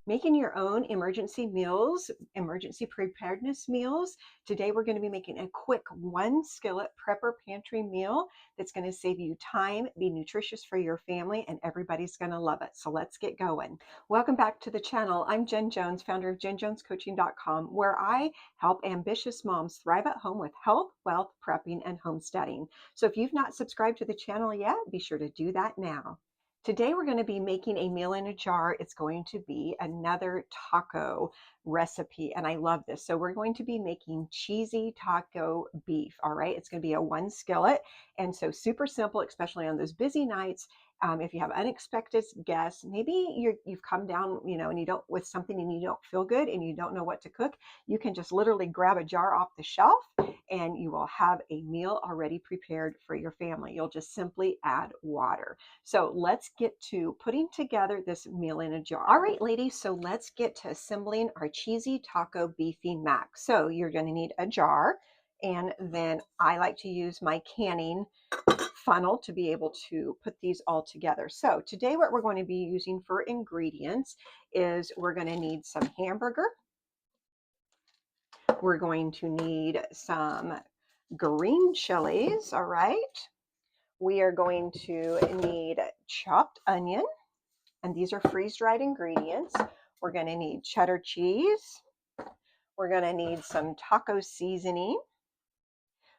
Making your own emergency meals, emergency preparedness meals. Today, we're going to be making a quick one skillet prepper pantry meal that's going to save you time, be nutritious for your family, and everybody's going to love it. So let's get going. Welcome back to the channel. I'm Jen Jones, founder of JenJonesCoaching.com, where I help ambitious moms thrive at home with health, wealth, prepping, and homesteading. So if you've not subscribed to the channel yet, be sure to do that now. Today we're going to be making a meal in a jar. It's going to be another taco recipe, and I love this. So we're going to be making cheesy taco beef, all right? It's going to be a one skillet, and so super simple, especially on those busy nights. If you have unexpected guests, maybe you've come down, and you don't with something and you don't feel good and you don't know what to cook, you can just literally grab a jar off the shelf and you will have a meal already prepared for your family. You'll just simply add water. So let's get to putting together this meal in a jar. All right, ladies, so let's get to assembling our cheesy taco beefy mac. So you're going to need a jar, and then I like to use my canning funnel to be able to put these all together. So today what we're going to be using for ingredients is we're going to need some hamburger. We're going to need some green chilies, all right? We are going to need chopped onion, and these are freeze-dried ingredients. We're going to need cheddar cheese. We're going to need some taco seasoning.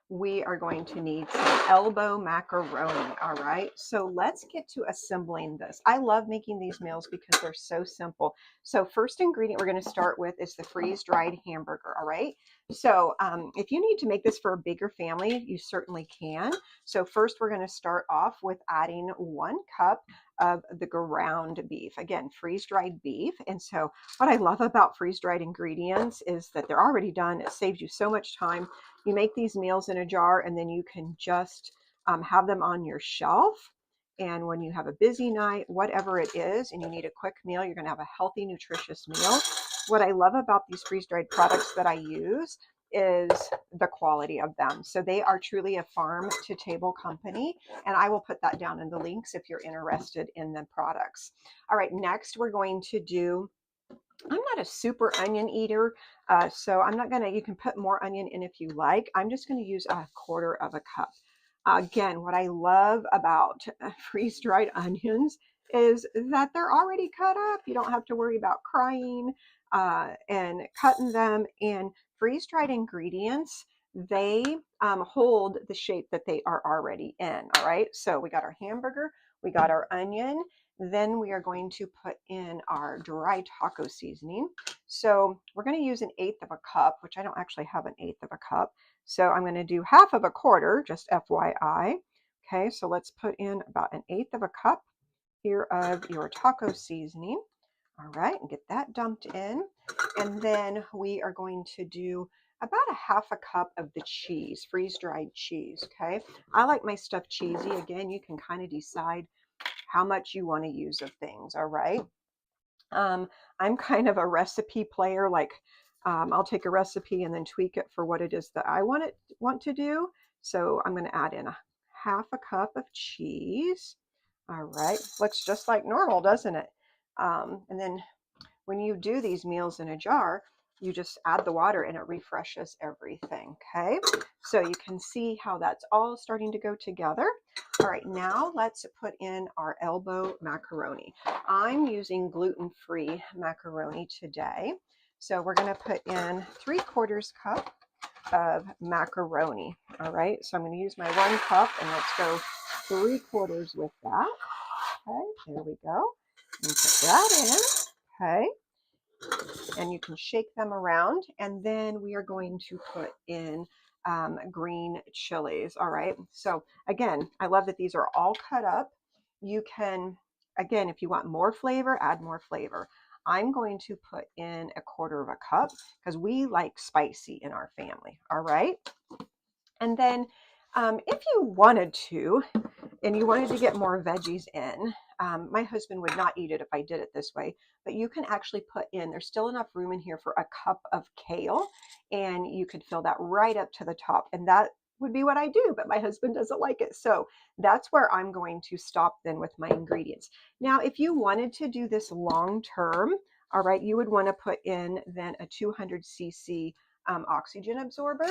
We are going to need some elbow macaroni, all right? So let's get to assembling this. I love making these meals because they're so simple. So first ingredient we're going to start with is the freeze-dried hamburger, all right? So if you need to make this for a bigger family, you certainly can. So first we're going to start off with adding 1 cup of the ground beef. Again, freeze-dried beef. And so what I love about freeze-dried ingredients is that they're already done. It saves you so much time. You make these meals in a jar and then you can just have them on your shelf. And when you have a busy night, whatever it is, and you need a quick meal, you're going to have a healthy, nutritious meal. What I love about these freeze-dried products that I use is the quality of them. So they are truly a farm to table company, and I will put that down in the links if you're interested in the products. All right, next we're going to do, I'm not a super onion eater, so I'm not gonna, you can put more onion in if you like. I'm just gonna use 1/4 of a cup. Again, what I love about freeze-dried onions is that they're already cut up. You don't have to worry about crying and cutting them. And freeze-dried ingredients, they hold the shape that they are already in, all right? So we got our hamburger, we got our onion, then we are going to put in our dry taco seasoning. So we're going to use 1/8 of a cup, which I don't actually have 1/8 of a cup. So I'm going to do 1/2 of a quarter, just FYI. Okay, so let's put in about 1/8 of a cup here of your taco seasoning. All right, and get that dumped in. And then we are going to do about 1/2 a cup of the cheese, freeze-dried cheese, okay? I like my stuff cheesy. Again, you can kind of decide how much you want to use of things, all right? I'm kind of a recipe player, like I'll take a recipe and then tweak it for what it is that I want to do. So I'm going to add in 1/2 a cup of cheese. All right, looks just like normal, doesn't it? And then when you do these meals in a jar, you just add the water and it refreshes everything, okay? So you can see how that's all starting to go together. All right, now let's put in our elbow macaroni. I'm using gluten-free macaroni today. So we're gonna put in 3/4 cup of macaroni, all right? So I'm gonna use my 1 cup and let's go 3/4 with that. Okay, there we go. And put that in, okay? And you can shake them around. And then we are going to put in green chilies. All right. So again, I love that these are all cut up. You can, again, if you want more flavor, add more flavor. I'm going to put in 1/4 of a cup because we like spicy in our family. All right. And then if you wanted to, and you wanted to get more veggies in, my husband would not eat it if I did it this way, but you can actually put in, there's still enough room in here for 1 cup of kale, and you could fill that right up to the top. And that would be what I do, but my husband doesn't like it. So that's where I'm going to stop then with my ingredients. Now, if you wanted to do this long term, all right, you would want to put in then a 200 cc oxygen absorber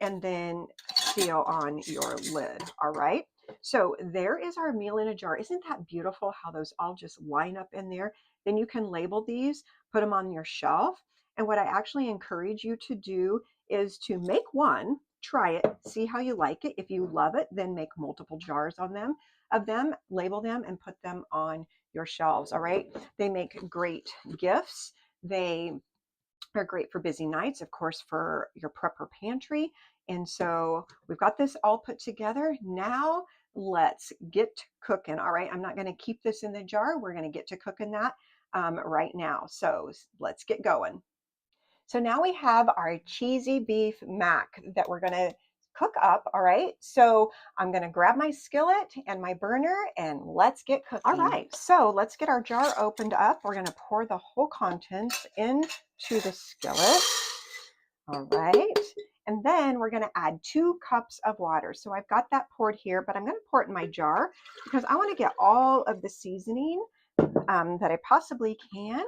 and then seal on your lid. All right. So there is our meal in a jar. Isn't that beautiful how those all just line up in there? Then you can label these, put them on your shelf. And what I actually encourage you to do is to make one, try it, see how you like it. If you love it, then make multiple jars on them of them, label them, and put them on your shelves. All right. They make great gifts. They are great for busy nights, of course, for your prepper pantry. And so we've got this all put together. Now let's get cooking. All right. I'm not going to keep this in the jar. We're going to get to cooking that right now. So let's get going. So now we have our cheesy beef mac that we're going to cook up. All right. So I'm going to grab my skillet and my burner and let's get cooking. All right. So let's get our jar opened up. We're going to pour the whole contents into the skillet. All right. And then we're going to add 2 cups of water. So I've got that poured here, but I'm going to pour it in my jar because I want to get all of the seasoning that I possibly can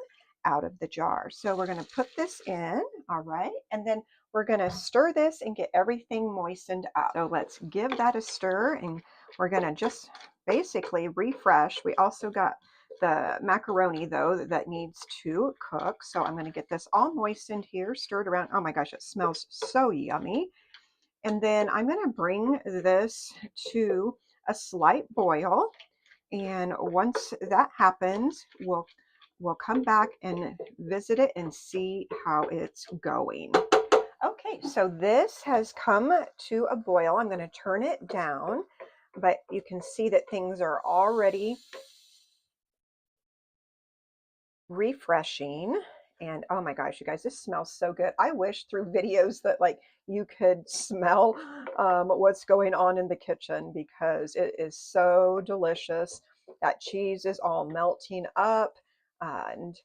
out of the jar. So we're going to put this in, all right, and then we're going to stir this and get everything moistened up. So let's give that a stir, and we're going to just basically refresh. We also got the macaroni though that needs to cook. So I'm going to get this all moistened here, stirred around. Oh my gosh, it smells so yummy. And then I'm going to bring this to a slight boil. And once that happens, we'll come back and visit it and see how it's going. Okay, so this has come to a boil. I'm going to turn it down, but you can see that things are already refreshing. And oh my gosh, you guys, this smells so good. I wish through videos that like you could smell what's going on in the kitchen because it is so delicious. That cheese is all melting up and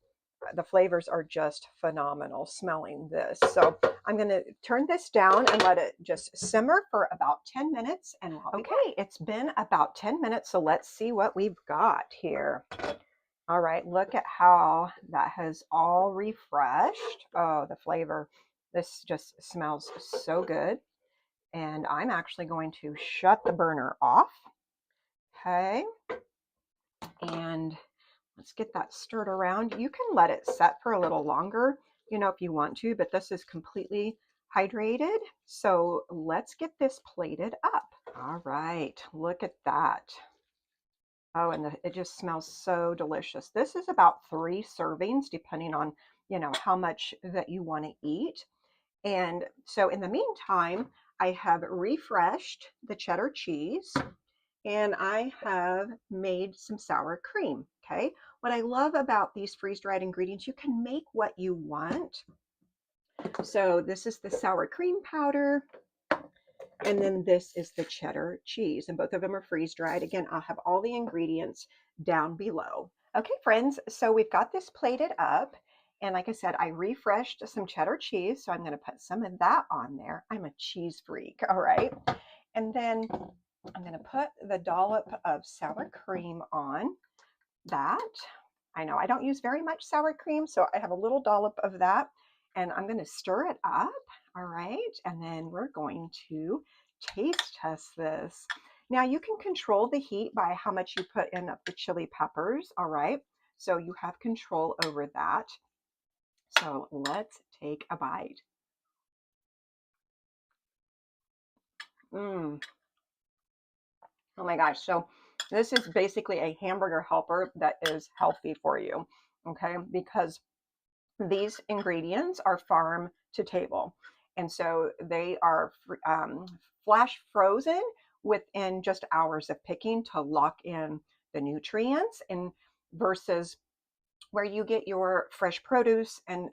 the flavors are just phenomenal smelling this. So I'm going to turn this down and let it just simmer for about 10 minutes. And okay, it's been about 10 minutes. So let's see what we've got here. All right, look at how that has all refreshed. Oh, the flavor. This just smells so good. And I'm actually going to shut the burner off. Okay. And let's get that stirred around. You can let it set for a little longer, you know, if you want to, but this is completely hydrated. So let's get this plated up. All right, look at that. Oh, and it just smells so delicious. This is about 3 servings, depending on, you know, how much that you want to eat. And so in the meantime, I have refreshed the cheddar cheese and I have made some sour cream. Okay. What I love about these freeze-dried ingredients, you can make what you want. So this is the sour cream powder. And then this is the cheddar cheese, and both of them are freeze-dried. Again, I'll have all the ingredients down below. Okay, friends, so we've got this plated up. And like I said, I refreshed some cheddar cheese, so I'm going to put some of that on there. I'm a cheese freak, all right? And then I'm going to put the dollop of sour cream on that. I know I don't use very much sour cream, so I have a little dollop of that. And I'm going to stir it up, all right? And then we're going to taste test this. Now you can control the heat by how much you put in of the chili peppers, all right? So you have control over that. So let's take a bite. Oh my gosh. So this is basically a hamburger helper that is healthy for you, okay? Because these ingredients are farm to table. And so they are flash frozen within just hours of picking to lock in the nutrients, and versus where you get your fresh produce and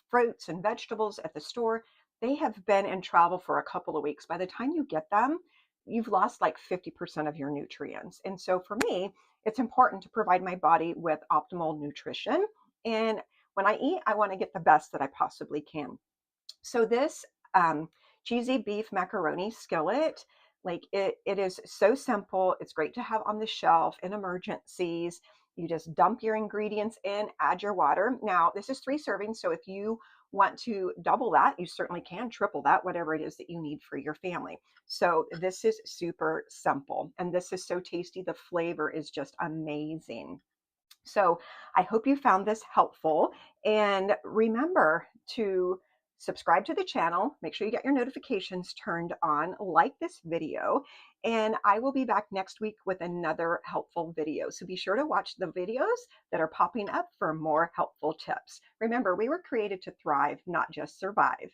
fruits and vegetables at the store, they have been in travel for a couple of weeks. By the time you get them, you've lost like 50% of your nutrients. And so for me, it's important to provide my body with optimal nutrition. And when I eat, I want to get the best that I possibly can. So this cheesy beef macaroni skillet, like it is so simple. It's great to have on the shelf in emergencies. You just dump your ingredients in, add your water. Now, this is 3 servings, so if you want to double that, you certainly can, triple that, whatever it is that you need for your family. So this is super simple, and this is so tasty. The flavor is just amazing. So I hope you found this helpful, and remember to subscribe to the channel. Make sure you get your notifications turned on, like this video, and I will be back next week with another helpful video. So be sure to watch the videos that are popping up for more helpful tips. Remember, we were created to thrive, not just survive.